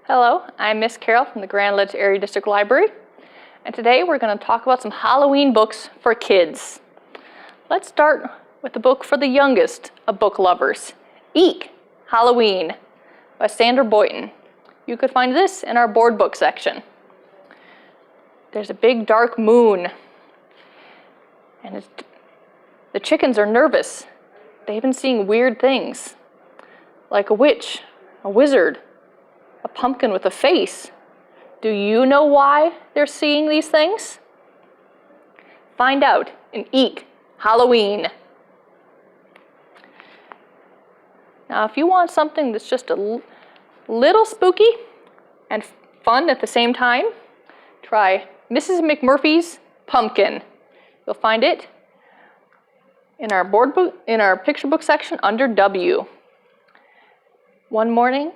Hello, I'm Miss Carol from the Grand Ledge Area District Library, and today we're going to talk about some Halloween books for kids. Let's start with the book for the youngest of book lovers, Eeek Halloween by Sandra Boynton. You could find this in our board book section. There's a big dark moon, and the chickens are nervous. They've been seeing weird things, like a witch, a wizard, a pumpkin with a face. Do you know why they're seeing these things? Find out in Eeek Halloween. Now, if you want something that's just a little spooky and fun at the same time, try Mrs. McMurphys Pumpkin. You'll find it in our board book, in our picture book section under W. One morning,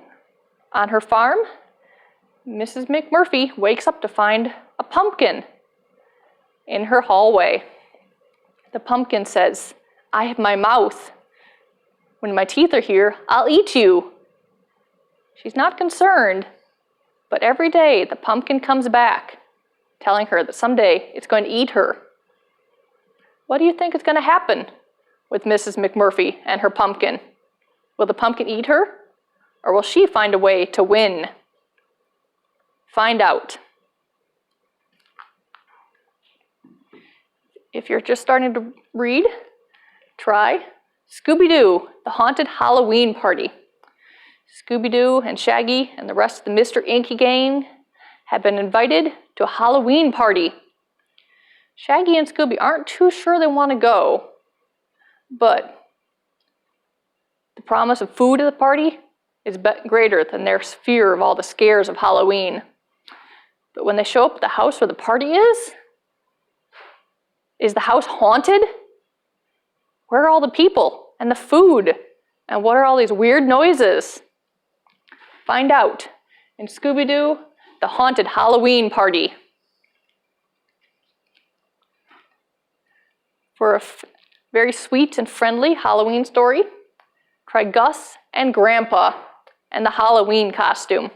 on her farm, Mrs. McMurphy wakes up to find a pumpkin in her hallway. The pumpkin says, "I have my mouth. When my teeth are here, I'll eat you." She's not concerned, but every day the pumpkin comes back, telling her that someday it's going to eat her. What do you think is going to happen with Mrs. McMurphy and her pumpkin? Will the pumpkin eat her? Or will she find a way to win? Find out. If you're just starting to read, try ScoobyDoo, the Haunted Halloween Party. ScoobyDoo and Shaggy and the rest of the Mr. Inky gang have been invited to a Halloween party. Shaggy and Scooby aren't too sure they want to go, but the promise of food at the party is greater than their fear of all the scares of Halloween. But when they show up at the house where the party is the house haunted? Where are all the people and the food? And what are all these weird noises? Find out in ScoobyDoo, the Haunted Halloween Party. For a very sweet and friendly Halloween story, try Gus and Grandpa and the Halloween costume.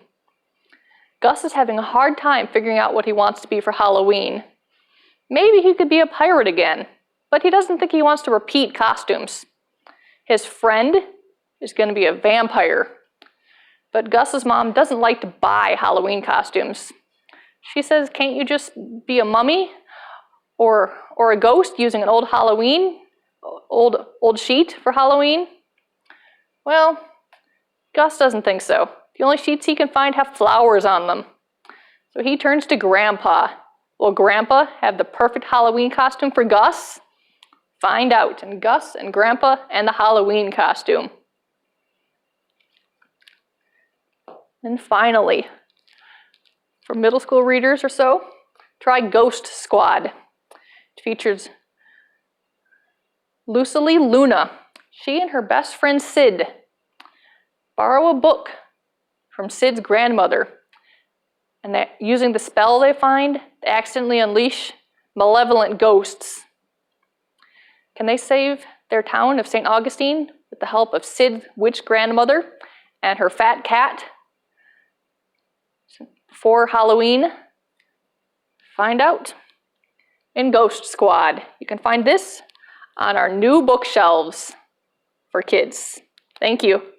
Gus is having a hard time figuring out what he wants to be for Halloween. Maybe he could be a pirate again, but he doesn't think he wants to repeat costumes. His friend is going to be a vampire, but Gus's mom doesn't like to buy Halloween costumes. She says, "Can't you just be a mummy or a ghost using an old sheet for Halloween?" Well, Gus doesn't think so. The only sheets he can find have flowers on them. So he turns to Grandpa. Will Grandpa have the perfect Halloween costume for Gus? Find out in Gus and Grandpa and the Halloween costume. And finally, for middle school readers or so, try Ghost Squad. It features Lucily Luna. She and her best friend Sid borrow a book from Sid's grandmother, and that using the spell they find, they accidentally unleash malevolent ghosts. Can they save their town of St. Augustine with the help of Sid's witch grandmother and her fat cat before Halloween? Find out in Ghost Squad. You can find this on our new bookshelves for kids. Thank you.